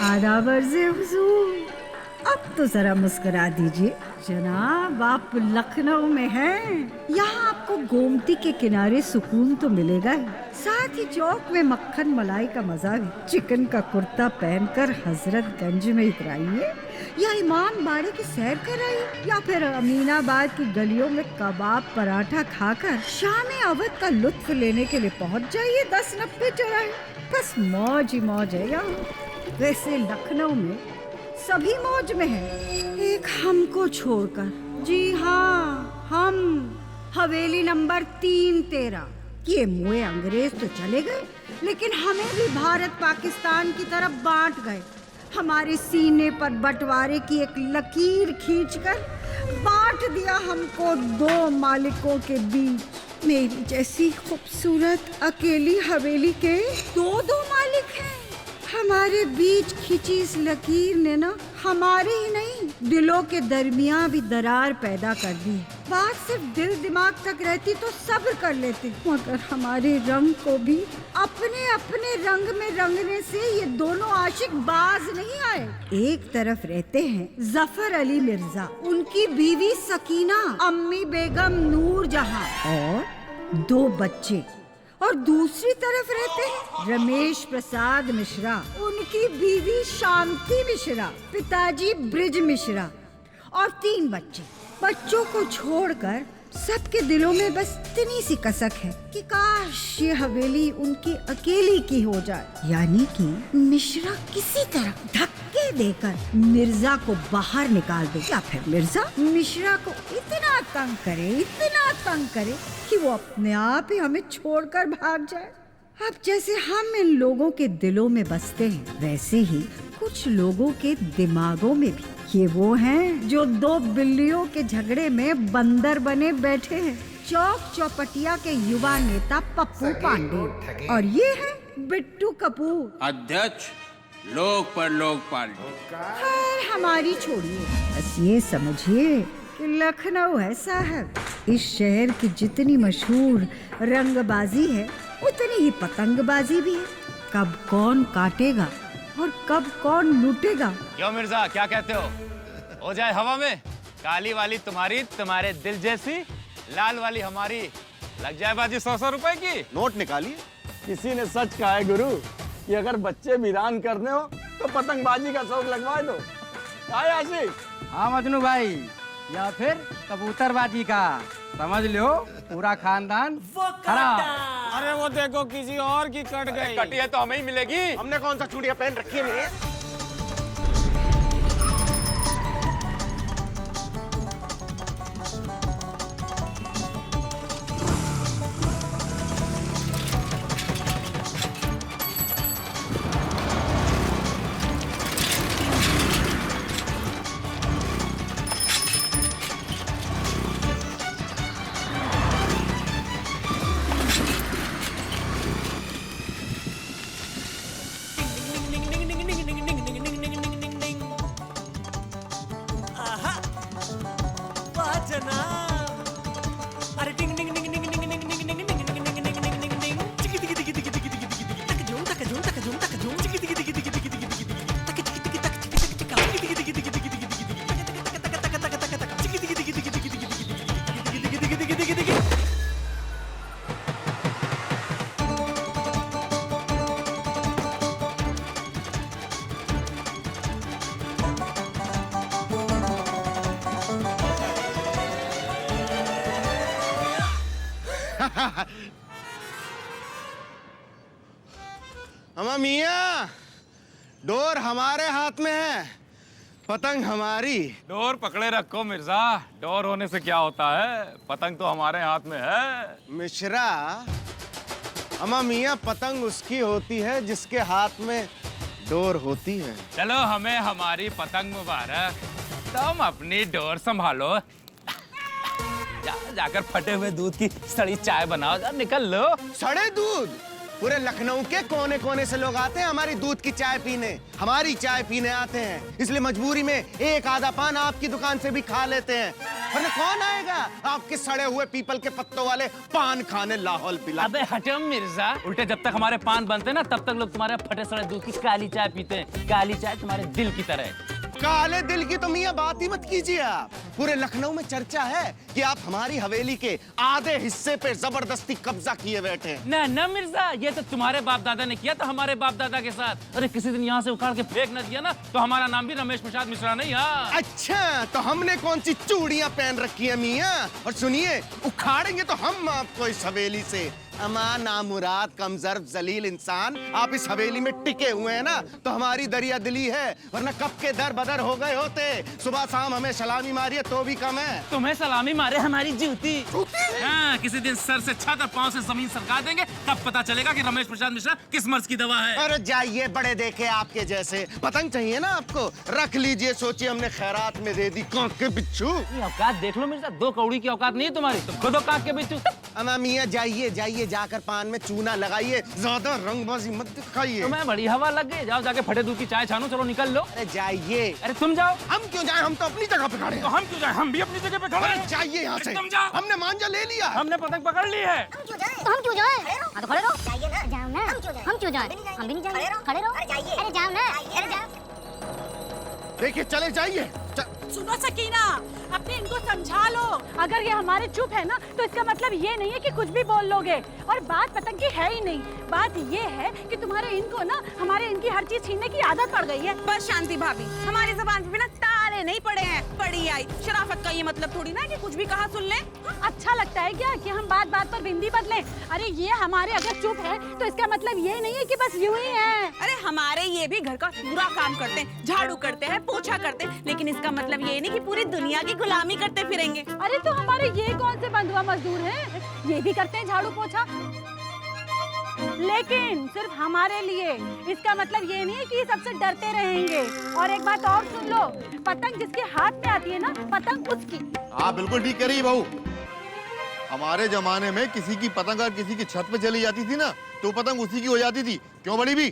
आदाब अर्ज़े हुज़ूर। अब तो जरा मुस्कुरा दीजिए जनाब, आप लखनऊ में हैं। यहाँ आपको गोमती के किनारे सुकून तो मिलेगा ही, साथ ही चौक में मक्खन मलाई का मजा भी। चिकन का कुर्ता पहनकर हजरतगंज में उतराइए या इमाम बाड़े की सैर कराइए, या फिर अमीनाबाद की गलियों में कबाब पराठा खाकर शाम अवध का लुत्फ लेने के लिए पहुँच जाइए 10-90 चौराहे। बस मौज ही मौज है यहाँ। वैसे लखनऊ में सभी मौज में है, एक हमको छोड़कर। जी हाँ, हम हवेली नंबर 313। ये मुए अंग्रेज तो चले गए, लेकिन हमें भी भारत पाकिस्तान की तरफ बांट गए। हमारे सीने पर बंटवारे की एक लकीर खींचकर बांट दिया हमको 2 मालिकों के बीच। मेरी जैसी खूबसूरत अकेली हवेली के 2 मालिक हैं। हमारे बीच खिंची इस लकीर ने ना हमारे ही नहीं, दिलों के दरमियान भी दरार पैदा कर दी। बात सिर्फ दिल दिमाग तक रहती तो सब्र कर लेते, मगर हमारे रंग को भी अपने अपने रंग में रंगने से ये दोनों आशिक बाज नहीं आए। एक तरफ रहते हैं जफर अली मिर्जा, उनकी बीवी सकीना, अम्मी बेगम नूर जहां और 2 बच्चे, और दूसरी तरफ रहते हैं रमेश प्रसाद मिश्रा, उनकी बीवी शांति मिश्रा, पिताजी ब्रिज मिश्रा और 3 बच्चे। बच्चों को छोड़कर सबके दिलों में बस इतनी सी कसक है कि काश ये हवेली उनकी अकेली की हो जाए, यानी कि मिश्रा किसी तरह धक्के देकर मिर्जा को बाहर निकाल दे, या फिर मिर्जा मिश्रा को इतना तंग करे कि वो अपने आप ही हमें छोड़कर भाग जाए। अब जैसे हम इन लोगों के दिलों में बसते हैं, वैसे ही कुछ लोगों के दिमागों में भी। ये वो हैं जो 2 बिल्लियों के झगड़े में बंदर बने बैठे हैं, चौक चौपटिया के युवा नेता पप्पू पांडे, और ये है बिट्टू कपूर, अध्यक्ष लोक पर लोक पार्टी। खैर हमारी छोड़िए, बस ये समझिए कि लखनऊ है साहब, इस शहर की जितनी मशहूर रंगबाजी है उतनी ही पतंगबाजी भी है। कब कौन काटेगा और कब कौन लूटेगा। क्यों मिर्जा, क्या कहते हो जाए हवा में? काली वाली तुम्हारी, तुम्हारे दिल जैसी, लाल वाली हमारी, लग जाए बाजी 100-100 रुपए की। नोट निकालिए। किसी ने सच कहा है गुरु कि अगर बच्चे वीरान करने हो तो पतंगबाजी का शौक लगवा दो। आए आशिक? हाँ मजनू भाई, या फिर कबूतरबाजी का, समझ लो पूरा खानदान खराब। अरे वो देखो किसी और की कट गई। कटी है तो हमें ही मिलेगी। हमने कौन सा चूड़ियां पहन रखी है? अम्मा मियाँ, डोर हमारे हाथ में है, पतंग हमारी। डोर पकड़े रखो मिर्जा, डोर होने से क्या होता है, पतंग तो हमारे हाथ में है। मिश्रा, अम्मा मियाँ, पतंग उसकी होती है जिसके हाथ में डोर होती है। चलो हमें हमारी पतंग मुबारक, तुम अपनी डोर संभालो। जाकर फटे हुए दूध की सड़ी चाय बनाओ, जा निकल लो। सड़े दूध? पूरे लखनऊ के कोने कोने से लोग आते हैं हमारी दूध की चाय पीने, हमारी चाय पीने आते हैं, इसलिए मजबूरी में एक आधा पान आपकी दुकान से भी खा लेते हैं। वरना कौन आएगा आपके सड़े हुए पीपल के पत्तों वाले पान खाने लाहौल पिला। अबे हटो मिर्जा, उल्टे जब तक हमारे पान बनते ना तब तक लोग तुम्हारे फटे सड़े दूध की काली चाय पीते हैं। काली चाय तुम्हारे दिल की तरह है। काले दिल की तो मियां बात ही मत कीजिए आप। पूरे लखनऊ में चर्चा है कि आप हमारी हवेली के आधे हिस्से पे जबरदस्ती कब्जा किए बैठे हैं। ना ना मिर्जा, ये तो तुम्हारे बाप दादा ने किया था हमारे बाप दादा के साथ। अरे किसी दिन यहाँ से उखाड़ के फेंक न दिया ना तो हमारा नाम भी रमेश प्रसाद मिश्रा नहीं। हाँ अच्छा, तो हमने कौन सी चूड़ियां पहन रखी है मियां? और सुनिए, उखाड़ेंगे तो हम आपको इस हवेली से। अमा नामुराद कमजर्फ जलील इंसान, आप इस हवेली में टिके हुए हैं ना तो हमारी दरिया दिली है, वरना कब के दर बदर हो गए होते। सुबह शाम हमें सलामी मारिए तो भी कम है। तुम्हें सलामी मारे हमारी जूती। हाँ, किसी दिन सर से छत और पांव से जमीन सरका देंगे, तब पता चलेगा कि रमेश प्रसाद मिश्रा किस मर्ज की दवा है। अरे जाइए, बड़े देखे आपके जैसे। पतंग चाहिए ना आपको, रख लीजिए। सोचिए हमने खैरात में दे दी कांक के बिच्छू। औकात देख लो मिर्जा, 2 कौड़ी की औकात नहीं है तुम्हारी, तुम खुद कांक के बिच्छू। अमा मियां जाइए जाइए, जाकर पान में चूना लगाइए, ज्यादा रंगबाजी मत दिखाइए। तुम्हें बड़ी हवा लग गई, जाओ जाके फटे दूध की चाय छानो। चलो निकल लो। अरे जाइए। अरे तुम जाओ। हम क्यों जाए, हम तो अपनी जगह पे खड़े हैं। तो हम क्यों जाए, हम भी अपनी जगह पे खड़े हैं। जाइए यहाँ से, तुम जाओ। हमने मांझा ले लिया। हमने पतंग पकड़ ली है। हम क्यों जाए? हाँ तो खड़े रहो। जाइए ना। जाओ ना। हम क्यों जाए? हम भी नहीं जाएंगे। खड़े रहो। अरे जाओ ना। अरे जाओ। देखिए, चले जाइए। सुनो सकीना, अपने इनको समझा लो। अगर ये हमारे चुप है ना तो इसका मतलब ये नहीं है कि कुछ भी बोल लोगे। और बात पतंग की है ही नहीं, बात ये है कि तुम्हारे इनको ना हमारे इनकी हर चीज छीनने की आदत पड़ गई है। बस शांति भाभी, हमारी जबान पे ना ताले नहीं पड़े हैं। पड़ी आई शराफत का ये मतलब थोड़ी ना कि कुछ भी कहा सुन ले। अच्छा लगता है क्या कि हम बात बात पर बिंदी बदलें? अरे ये हमारे अगर चुप है तो इसका मतलब ये नहीं है कि बस यूं ही है। अरे हमारे ये भी घर का पूरा काम करते हैं, झाड़ू करते हैं, पोछा करते हैं, लेकिन इसका मतलब ये नहीं कि पूरी दुनिया की गुलामी करते फिरेंगे। अरे तो हमारे ये कौन से बंधुआ मजदूर हैं? ये भी करते हैं झाड़ू पोछा, लेकिन सिर्फ हमारे लिए। इसका मतलब ये नहीं है कि सबसे डरते रहेंगे। और एक बात और सुन लो, पतंग जिसके हाथ में आती है ना, पतंग उसकी। हाँ बिल्कुल ठीक कह रही है बहू। हमारे जमाने में किसी की पतंग अगर किसी की छत पे चली जाती थी ना तो पतंग उसी की हो जाती थी। क्यों बड़ी भी?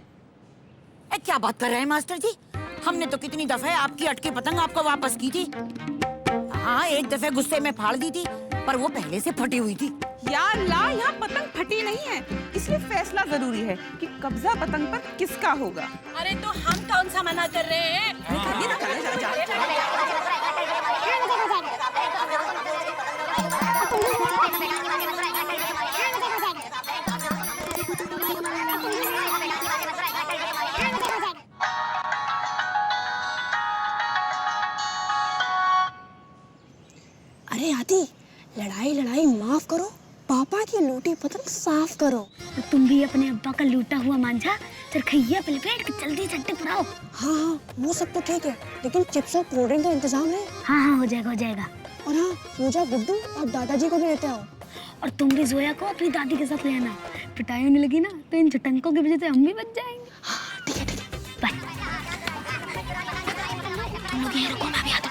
क्या बात कर रहे हैं मास्टर जी? हमने तो कितनी दफे आपकी अटकी पतंग आपको वापस की थी। हाँ, एक दफे गुस्से में फाड़ दी थी, पर वो पहले से फटी हुई थी। यार ला, यहाँ पतंग फटी नहीं है, इसलिए फैसला जरूरी है कि कब्जा पतंग पर किसका होगा। अरे तो हम कौन सा मना कर रहे हैं? अरे आदि, लड़ाई माफ करो, पापा की लूटी पतंग साफ करो। तो तुम भी अपने अब्बा का लूटा हुआ मांझा चरखैया पे लपेट के जल्दी झट्टे पुराओ। हाँ, वो सब तो ठीक है, लेकिन चिप्स और कोल्ड ड्रिंक का इंतजाम है। हाँ, हो जाएगा। और हाँ, पूजा, गुड्डू और दादाजी को भी लेते आओ। और तुम भी जोया को अपनी दादी के साथ ले आना। पिटाई होने लगी ना तो इन झटंकों की वजह से हम भी बच जाएंगे। हाँ, ठीक है। बाय। तुम लोग यहीं रुको, मैं भी आता हूँ।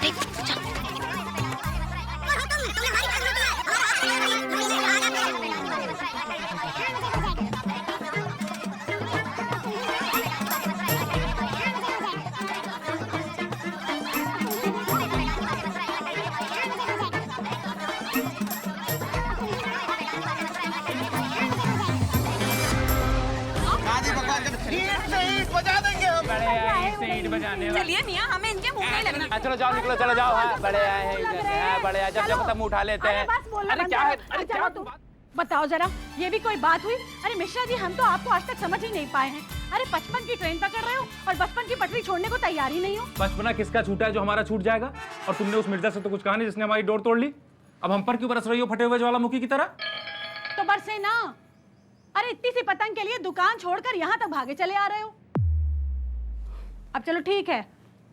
बजा देंगे हम। बड़े आए से ईंट बजाने वाले। चलिए मियाँ, हमें इनके मुंह में लगना। चलो जाओ, निकलो, चलो जाओ। हाँ, बड़े आए हैं, बड़े आए, जब पतंग उठा लेते हैं। अरे क्या है? अरे क्या बताओ जरा, ये भी कोई बात हुई? अरे मिश्रा जी, हम तो आपको आज तक समझ ही नहीं पाए हैं। अरे 55 की ट्रेन पकड़ रहे हो और 55 की पटरी छोड़ने को तैयार ही नहीं हो। बचपना किसका छूटा है जो हमारा छूट जाएगा? और तुमने उस मिर्जा से तो कुछ कहा नहीं जिसने हमारी डोर तोड़ ली। अब हम पर क्यों बरस रही हो फटे हुए ज्वालामुखी की तरह? तो बरसे ना। अरे इतनी सी पतंग के लिए दुकान छोड़कर यहाँ तक भागे चले आ रहे हो। अब चलो ठीक है,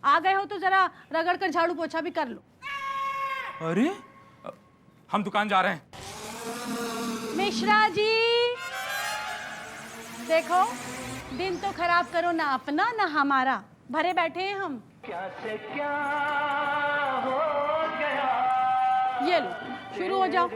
आ गए हो तो जरा रगड़ कर झाड़ू पोछा भी कर लो। अरे हम दुकान जा रहे हैं। मिश्रा जी देखो, दिन तो खराब करो ना अपना ना हमारा। भरे बैठे हैं हम। क्या से क्या हो गया। ये लो, शुरू हो जाओ।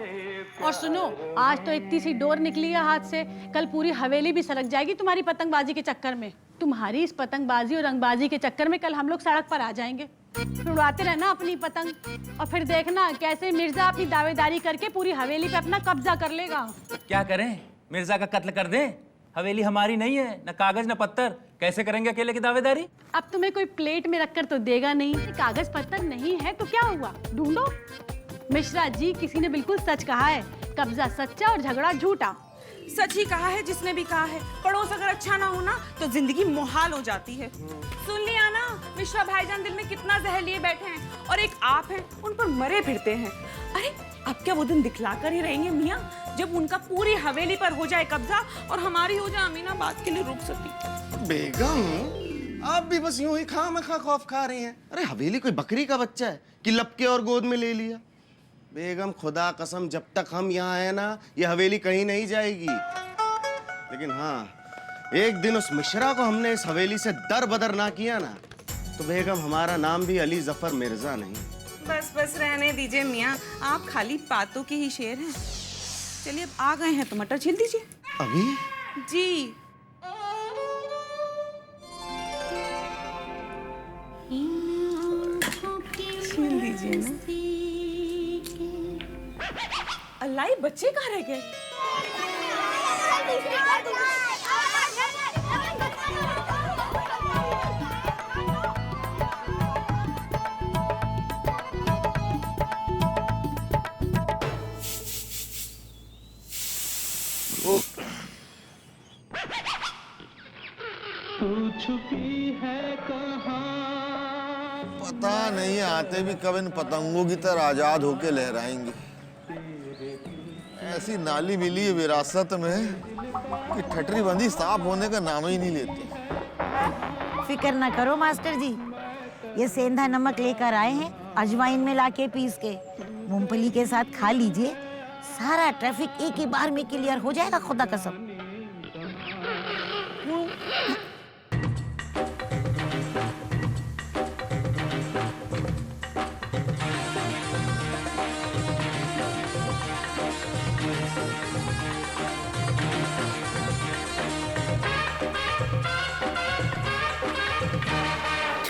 और सुनो, आज तो इतनी सी डोर निकली है हाथ से, कल पूरी हवेली भी सड़क जाएगी तुम्हारी पतंगबाजी के चक्कर में। तुम्हारी इस पतंगबाजी और रंगबाजी के चक्कर में कल हम लोग सड़क पर आ जाएंगे। उड़ाते रहना अपनी पतंग और फिर देखना कैसे मिर्जा अपनी दावेदारी करके पूरी हवेली पे अपना कब्जा कर लेगा। क्या करें, मिर्जा का कत्ल कर दें? हवेली हमारी नहीं है, न कागज न पत्थर, कैसे करेंगे अकेले की दावेदारी? अब तुम्हें कोई प्लेट में रखकर तो देगा नहीं, कागज पत्थर नहीं है तो क्या हुआ, ढूंढो। मिश्रा जी, किसी ने बिल्कुल सच कहा है, कब्जा सच्चा और झगड़ा झूठा। सच ही कहा है जिसने भी कहा है। पड़ोस अगर अच्छा ना हो ना तो जिंदगी मुहाल हो जाती है। सुन लिया ना, मिश्रा भाईजान दिल में कितना जहर लिए बैठे हैं और एक आप हैं उन पर मरे फिरते हैं। अरे अब क्या वो दिन दिखला कर ही रहेंगे मियाँ, जब उनका पूरी हवेली पर हो जाए कब्जा और हमारी हो जाए अमीनाबाद के लिए रुक सकी। बेगम, आप भी बस यूं ही खामखा खौफ खा रही हैं। अरे हवेली कोई बकरी का बच्चा है कि लपके और गोद में ले लिया? बेगम, खुदा कसम, जब तक हम यहाँ हैं ना, ये हवेली कहीं नहीं जाएगी। लेकिन हाँ, एक दिन उस मिश्रा को हमने इस हवेली से दर बदर ना किया ना, तो बेगम हमारा नाम भी अली जफर मिर्जा नहीं। बस बस रहने दीजिए मियाँ, आप खाली बातों के ही शेर हैं। चलिए अब आ गए हैं तो मटर छील दीजिए। अभी? जी। छील दीजिए ना। अल्लाह, ये बच्चे कहाँ रह गए? पता नहीं आते भी कब इन पतंगों की तरह आजाद होके लहराएंगे। ऐसी नाली मिली है विरासत में कि ठटरी बंदी साफ होने का नाम ही नहीं लेती। फिक्र न करो मास्टर जी, ये सेंधा नमक लेकर आए हैं, अजवाइन में लाके पीस के मूंगफली के साथ खा लीजिए, सारा ट्रैफिक एक ही बार में क्लियर हो जाएगा, खुदा कसम।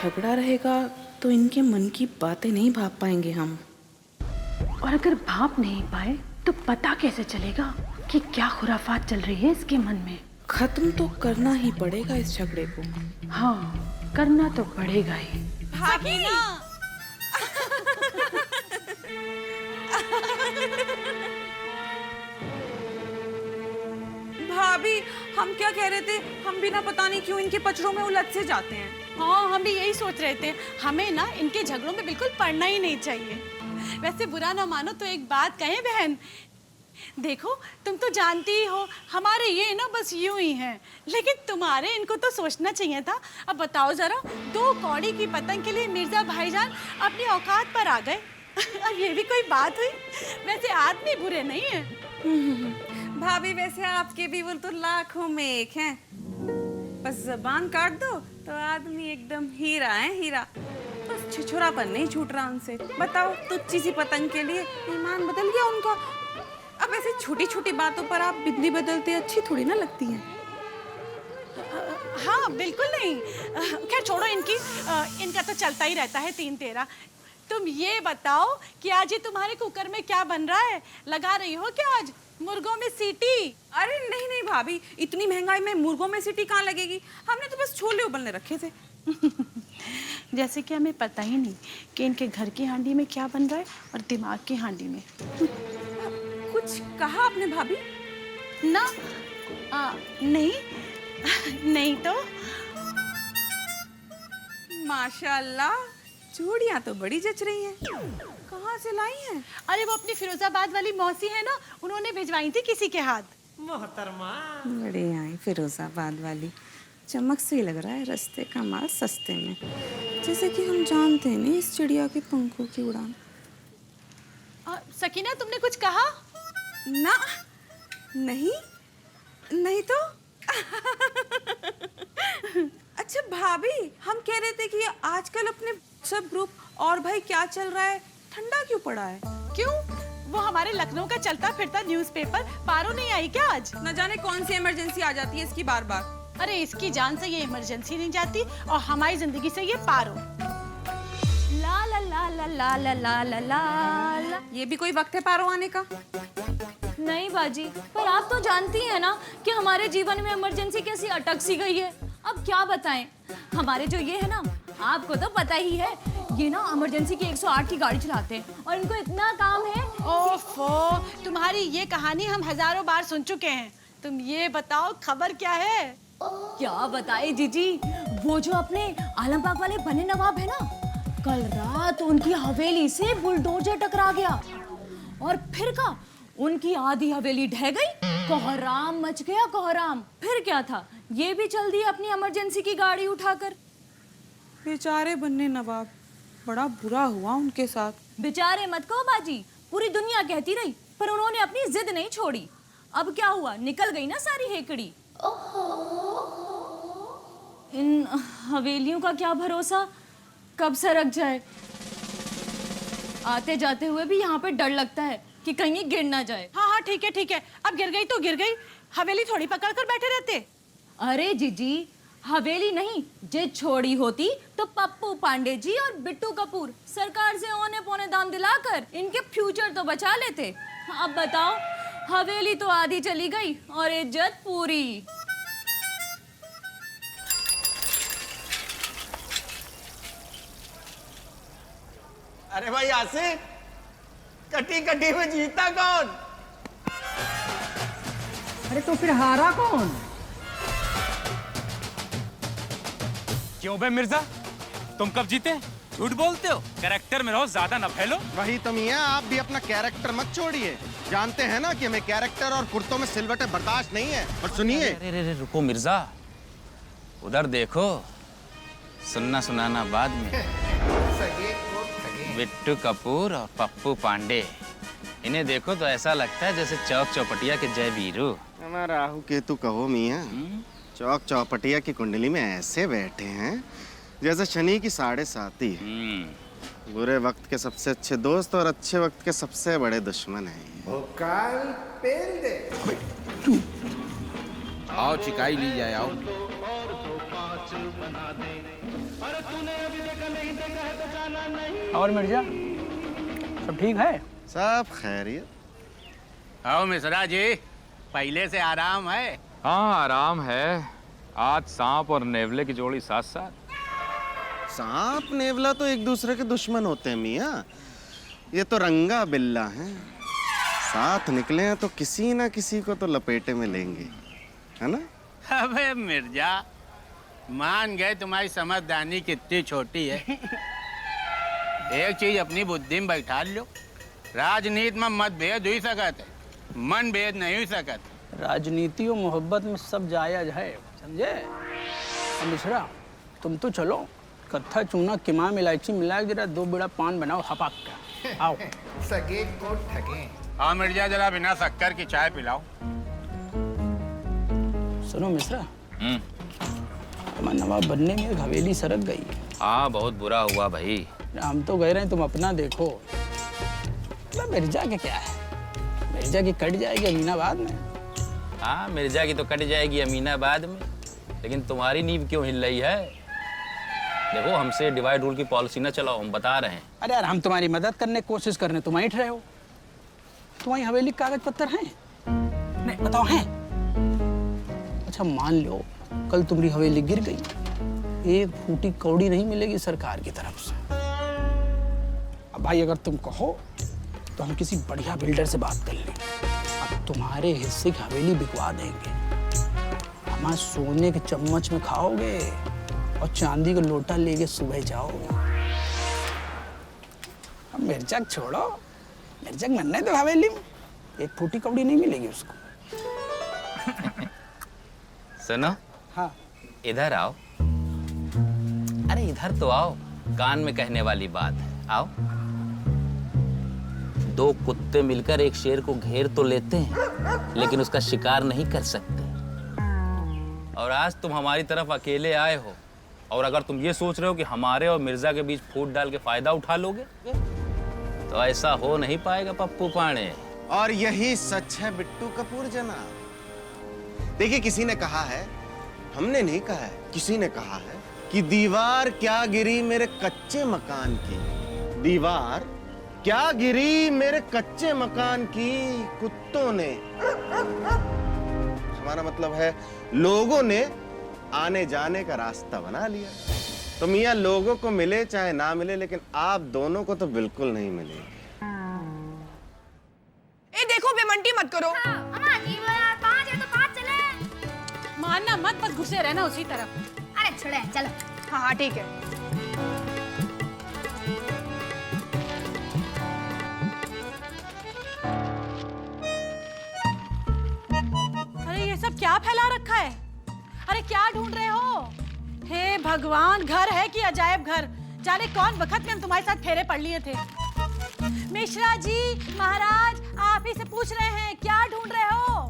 झगड़ा रहेगा तो इनके मन की बातें नहीं भाप पाएंगे हम। और अगर भाप नहीं पाए तो पता कैसे चलेगा कि क्या खुराफात चल रही है इसके मन में। खत्म तो करना ही पड़ेगा इस झगड़े को। हाँ, करना तो पड़ेगा ही। भाभी भाभी, हम क्या कह रहे थे, हम भी ना पता नहीं क्यों इनके पचड़ों में उलझ से जाते हैं। हाँ, हम भी यही सोच रहे थे, हमें ना इनके झगड़ों में बिल्कुल पड़ना ही नहीं चाहिए। वैसे बुरा ना मानो तो एक बात कहें बहन, देखो तुम तो जानती ही हो हमारे ये ना बस यूं ही हैं, लेकिन तुम्हारे इनको तो सोचना चाहिए था। अब बताओ जरा, 2 कौड़ी की पतंग के लिए मिर्जा भाईजान अपनी औकात पर आ गए। अब ये भी कोई बात हुई? वैसे आदमी बुरे नहीं है। भाभी वैसे आपके भी वो तो लाखों में एक हैं, बस जबान काट दो तो आदमी एकदम हीरा है, हीरा। बस छिछोरापन नहीं छूट रहा उनसे। बताओ, तुच्छी सी पतंग के लिए ईमान बदल गया उनका। अब ऐसे छोटी छोटी बातों पर आप बिजली बदलते अच्छी थोड़ी ना लगती हैं। हाँ बिल्कुल नहीं। खैर छोड़ो इनकी, इनका तो चलता ही रहता है 3-13। तुम ये बताओ कि आज ये तुम्हारे कुकर में क्या बन रहा है? लगा रही हो क्या आज मुर्गों में सीटी? अरे नहीं नहीं भाभी, इतनी महंगाई में मुर्गों में सीटी कहाँ लगेगी? हमने तो बस छोले उबलने रखे थे। जैसे कि हमें पता ही नहीं कि इनके घर की हांडी में क्या बन रहा है और दिमाग की हांडी में। कुछ कहा आपने भाभी? ना नहीं नहीं तो। माशाल्लाह, चूड़ियाँ तो बड़ी जच रही हैं। कहाँ से लाई हैं? अरे वो अपनी फिरोजाबाद वाली मौसी है ना, उन्होंने भिजवाई थी किसी के हाथ। मोहतरमा बड़े आई फिरोजाबाद वाली, चमक से ही लग रहा है रस्ते का माल सस्ते में। जैसे कि हम जानते हैं नहीं इस चिड़िया के पंखों की उड़ान। सकीना, तुमने कुछ कहा? ना नहीं नहीं तो। अच्छा भाभी, हम कह रहे थे कि आजकल अपने सब ग्रुप और भाई क्या चल रहा है, ठंडा क्यों पड़ा है? क्यों? वो हमारे लखनऊ का चलता फिरता न्यूज़पेपर पारो नहीं आई क्या आज? न जाने कौन सी इमरजेंसी आ जाती है इसकी बार बार। अरे इसकी जान से ये इमरजेंसी नहीं जाती और हमारी जिंदगी से ये पारो। ला ला ला ला ला ला ला। ये भी कोई वक्त है पारो आने का? नहीं बाजी, पर आप तो जानती हैं ना कि हमारे जीवन में इमरजेंसी कैसी अटक सी गई है। अब क्या बताएं, हमारे जो ये है ना, आपको तो पता ही है, ये ना इमरजेंसी की 108 की गाड़ी चलाते हैं और इनको इतना काम है। ओफो, तुम्हारी ये कहानी हम हजारों बार सुन चुके हैं। तुम ये बताओ खबर क्या है? क्या बताए जीजी, वो जो अपने आलमबाग वाले बने नवाब है ना, कल रात उनकी हवेली से बुलडोजर टकरा गया और फिर का उनकी आधी हवेली ढह गई, कोहराम मच गया कोहराम। फिर क्या था, ये भी चल दी अपनी इमरजेंसी की गाड़ी उठाकर। बेचारे बन्ने नवाब, बड़ा बुरा हुआ उनके साथ। बेचारे मत कहो बाजी, पूरी दुनिया कहती रही पर उन्होंने अपनी जिद नहीं छोड़ी। अब क्या हुआ, निकल गई ना सारी हेकड़ी। इन हवेलियों का क्या भरोसा, कब सरक जाए। आते जाते हुए भी यहाँ पे डर लगता है कि कहीं गिर ना जाए। हाँ हाँ ठीक है ठीक है, अब गिर गई तो गिर गई, हवेली थोड़ी पकड़ कर बैठे रहते। अरे जीजी, हवेली नहीं, जिद छोड़ी होती तो पप्पू पांडे जी और बिट्टू कपूर सरकार से औने पौने दाम दिलाकर इनके फ्यूचर तो बचा लेते। अब बताओ, हवेली तो आधी चली गई और इज्जत पूरी। अरे भाई आसिफ, कटी कटी में जीता कौन? अरे तो फिर हारा कौन? क्यों बे मिर्जा, तुम कब जीते? झूठ बोलते हो, कैरेक्टर में रहो, ज्यादा न फैलो। वही तो मियां, आप भी अपना कैरेक्टर मत छोड़िए। जानते हैं ना कि हमें कैरेक्टर और कुर्तों में सिलवटें बर्दाश्त नहीं है। और सुनिए, अरे रुको मिर्जा, उधर देखो, सुनना सुनाना बाद में। बिट्टू कपूर और पप्पू पांडे, इन्हें देखो तो ऐसा लगता है जैसे चौक चौपटिया के जय वीरू। हमारा राहु केतु कहो मियां, चौक चौपटिया की कुंडली में ऐसे बैठे हैं जैसे शनि की 7.5। बुरे वक्त के सबसे अच्छे दोस्त और अच्छे वक्त के सबसे बड़े दुश्मन हैं। आओ चिकाई ली जाए, आओ। और मिर्जा, सब ठीक है? सब खैरियत। आओ मिश्रा जी, पहले से आराम है? हाँ आराम है। आज सांप और नेवले की जोड़ी साथ साथ। सांप नेवला तो एक दूसरे के दुश्मन होते हैं मियां, ये तो रंगा बिल्ला हैं। साथ निकले हैं तो किसी ना किसी को तो लपेटे में लेंगे, है ना? अबे मिर्जा, मान गए तुम्हारी समझदारी कितनी छोटी है। एक चीज अपनी बुद्धि में बैठा लो, राजनीति में मतभेद हुई सकत है, मन भेद नहीं हुई सकत। राजनीति और मोहब्बत में सब जायज है, समझे? मिश्रा, तुम तो चलो, कत्था चूना किमाम इलायची मिला जरा 2 बीड़ा पान बनाओ हपाक का। आओ। सगे को ठगे। हाँ मिर्जा, जरा बिना शक्कर की चाय पिलाओ। सुनो मिश्रा, तुम्हारा नवाब बनने में एक हवेली सरक गई। हाँ बहुत बुरा हुआ भाई। हम तो कह रहे हैं तुम अपना देखो। मिर्जा के क्या है, मिर्जा की कट जाएगी अमीनाबाद में। हाँ मिर्जा की तो कट जाएगी अमीनाबाद में, लेकिन तुम्हारी नींव क्यों हिल रही है? देखो, हमसे डिवाइड रूल की पॉलिसी ना चलाओ, हम बता रहे हैं। अरे यार, हम तुम्हारी मदद करने की कोशिश कर रहे हैं, तुम ऐठ रहे हो। तुम्हारी हवेली कागज पत्तर हैं? नहीं बताओ, हैं? अच्छा मान लो कल तुम्हारी हवेली गिर गई, एक फूटी कौड़ी नहीं मिलेगी सरकार की तरफ से। अब भाई अगर तुम कहो तो हम किसी बढ़िया बिल्डर से बात कर लें, अब तुम्हारे हिस्से की हवेली बिकवा देंगे। हमारे सोने के चम्मच में खाओगे और चांदी का लोटा लेके सुबह जाओगे। अब मिर्जक छोड़ो, मिर्जक मरने दो हवेली में, एक फूटी कौड़ी नहीं मिलेगी उसको। सुनो, हाँ इधर आओ। अरे इधर तो आओ, कान में कहने वाली बात है, आओ। 2 कुत्ते मिलकर एक शेर को घेर तो लेते हैं, लेकिन उसका शिकार नहीं कर सकते। और आज तुम हमारी तरफ अकेले आए हो, और अगर तुम ये सोच रहे हो कि हमारे और मिर्जा के बीच फूट डाल के फायदा उठा लोगे, तो ऐसा हो नहीं पाएगा पप्पू पांडे। और यही सच है बिट्टू कपूर जनाब। देखिए, किसी ने कहा है, हमने नहीं कहा है, किसी ने कहा है कि दीवार क्या गिरी मेरे कच्चे मकान की, दीवार क्या गिरी मेरे कच्चे मकान की कुत्तों ने। हमारा मतलब है लोगों ने आने जाने का रास्ता बना लिया। तो मियाँ लोगों को मिले चाहे ना मिले, लेकिन आप दोनों को तो बिल्कुल नहीं मिले। ए देखो बेमंटी मत करो। अम्मा जीरो यार 5 है तो 5 चले। मानना मत, बस घुसे रहना उसी तरफ। अरे छोड़े चलो। हाँ ठीक है। अरे ये सब क्या फैला रखा है? अरे क्या ढूंढ रहे हो? हे भगवान, घर है कि अजायब घर? जाने कौन वक्त में हम तुम्हारे साथ फेरे पड़ लिए थे। मिश्रा जी, महाराज, आप ही से पूछ रहे हैं, क्या ढूंढ रहे हो?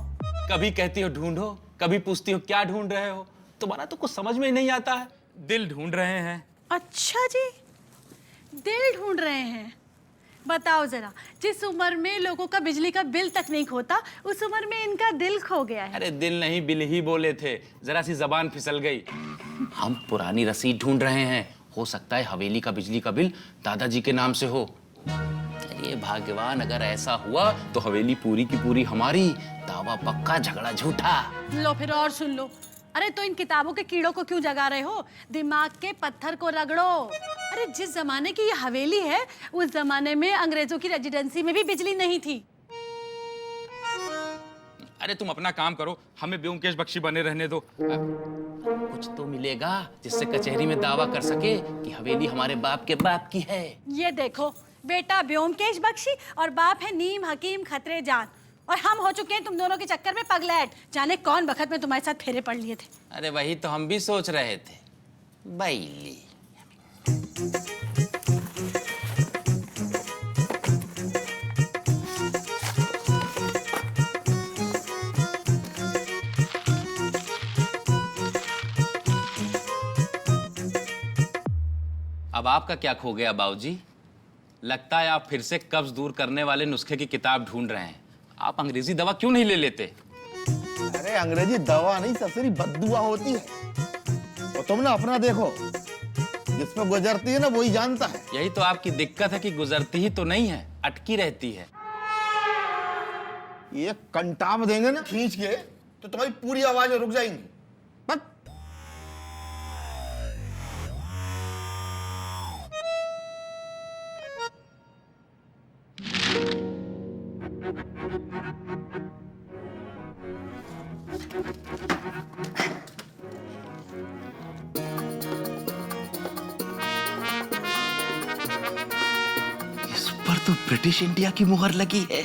कभी कहती हो ढूंढो, कभी पूछती हो क्या ढूंढ रहे हो। तुम्हारा तो कुछ समझ में ही नहीं आता है। दिल ढूंढ रहे हैं। अच्छा जी, दिल ढूंढ रहे हैं। बताओ जरा, जिस उम्र में लोगों का बिजली का बिल तक नहीं होता, उस उम्र में इनका दिल खो गया है। अरे दिल नहीं, बिल ही बोले थे, जरा सी जबान फिसल गई। हम पुरानी रसीद ढूंढ रहे हैं। हो सकता है हवेली का बिजली का बिल दादाजी के नाम से हो। अरे भाग्यवान, अगर ऐसा हुआ तो हवेली पूरी की पूरी हमारी, दावा पक्का, झगड़ा झूठा। लो फिर और सुन लो। अरे तो इन किताबों के कीड़ों को क्यों जगा रहे हो? दिमाग के पत्थर को रगड़ो। अरे जिस जमाने की ये हवेली है, उस जमाने में अंग्रेजों की रेजिडेंसी में भी बिजली नहीं थी। अरे तुम अपना काम करो, हमें ब्योमकेश बख्शी बने रहने दो। कुछ तो मिलेगा जिससे कचहरी में दावा कर सके कि हवेली हमारे बाप के बाप की है। ये देखो, बेटा ब्योमकेश बख्शी और बाप है नीम हकीम खतरे जान, और हम हो चुके हैं तुम दोनों के चक्कर में पगलैट। जाने कौन वक्त में तुम्हारे साथ फेरे पड़ लिए थे। अरे वही तो हम भी सोच रहे थे। बैली अब आपका क्या खो गया बाबूजी? लगता है आप फिर से कब्ज दूर करने वाले नुस्खे की किताब ढूंढ रहे हैं। आप अंग्रेजी दवा क्यों नहीं ले लेते? अरे अंग्रेजी दवा नहीं, सबसे बद्दुआ होती है। और तुम ना अपना देखो, जिसमें गुजरती है ना वही जानता है। यही तो आपकी दिक्कत है कि गुजरती ही तो नहीं है, अटकी रहती है। ये कंटाम देंगे ना खींच के तो तुम्हारी पूरी आवाजें रुक जाएंगी। इस पर तो ब्रिटिश इंडिया की मुहर लगी है।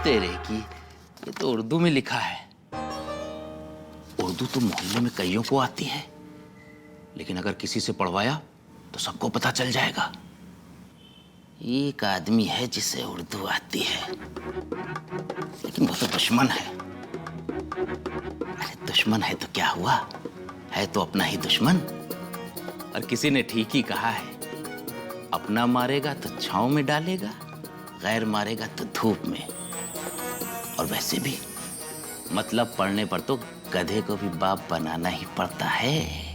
तेरे की, ये तो उर्दू में लिखा है। उर्दू तो मोहल्ले में कईयों को आती है, लेकिन अगर किसी से पढ़वाया तो सबको पता चल जाएगा। एक आदमी है जिसे उर्दू आती है, लेकिन वो तो दुश्मन है। अरे दुश्मन है तो क्या हुआ, है तो अपना ही दुश्मन। और किसी ने ठीक ही कहा है, अपना मारेगा तो छांव में डालेगा, गैर मारेगा तो धूप में। और वैसे भी मतलब पढ़ने पर तो गधे को भी बाप बनाना ही पड़ता है।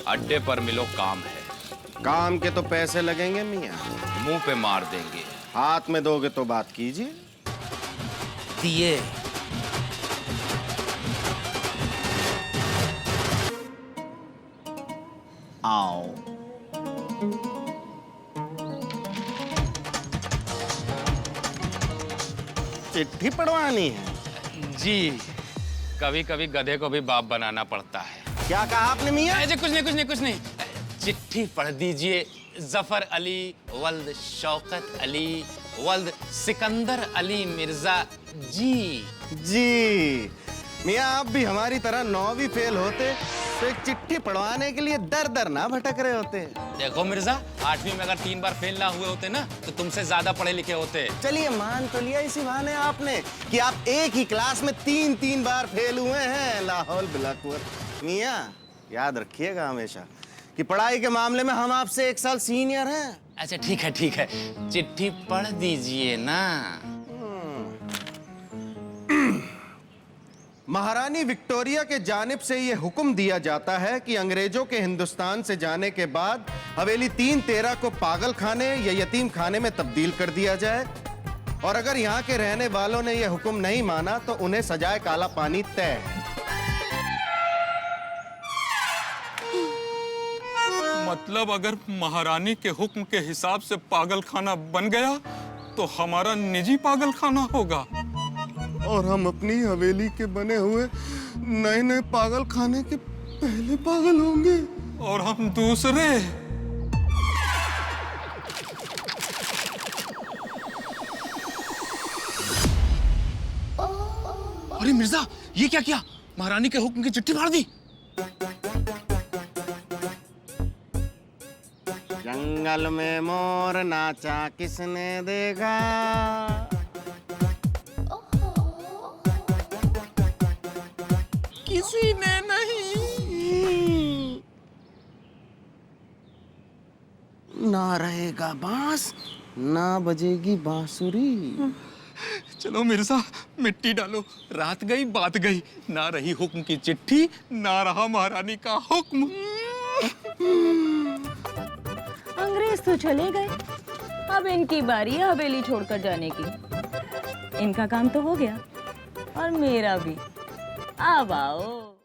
अड्डे पर मिलो, काम है। काम के तो पैसे लगेंगे मियाँ। मुंह पे मार देंगे। हाथ में दोगे तो बात कीजिए। दिए। आओ। चिट्ठी पढ़वानी है जी। कभी कभी गधे को भी बाप बनाना पड़ता है। क्या कहा आपने मियाँ? कुछ नहीं। चिट्ठी पढ़ दीजिए। जफर अली वल्द शौकत अली वल्द सिकंदर अली मिर्जा जी। मियाँ आप भी हमारी तरह 9वीं फेल होते तो एक चिट्ठी पढ़वाने के लिए दर दर ना भटक रहे होते। देखो मिर्जा, 8वीं में अगर 3 बार फेल ना हुए होते ना तो तुमसे ज्यादा पढ़े लिखे होते। चलिए मान तो लिया इसी बहाने आपने कि आप एक ही क्लास में 3 बार फेल हुए हैं। लाहौल बिला कुव्वत। मियाँ याद रखिएगा हमेशा कि पढ़ाई के मामले में हम आपसे 1 साल सीनियर हैं। अच्छा ठीक है, चिट्ठी पढ़ दीजिए ना। महारानी विक्टोरिया के जानिब से यह हुक्म दिया जाता है कि अंग्रेजों के हिंदुस्तान से जाने के बाद हवेली 3/13 को पागल खाने या यतीम खाने में तब्दील कर दिया जाए, और अगर यहाँ के रहने वालों ने यह हुक्म नहीं माना तो उन्हें सजाए काला पानी तय है। मतलब अगर महारानी के हुक्म के हिसाब से पागल खाना बन गया तो हमारा निजी पागल खाना होगा, और हम अपनी हवेली के बने हुए नए नए पागल खाने के पहले पागल होंगे, और हम दूसरे। अरे मिर्जा, ये क्या किया? महारानी के हुक्म की चिट्ठी फाड़ दी। जंगल में मोर नाचा किसने देखा, किसी ने नहीं। ना रहेगा बांस, ना बजेगी बांसुरी। चलो मिर्जा, मिट्टी डालो। रात गई बात गई, ना रही हुक्म की चिट्ठी, ना रहा महारानी का हुक्म। अंग्रेज तो चले गए, अब इनकी बारी है हवेली छोड़कर जाने की। इनका काम तो हो गया और मेरा भी। अब आओ।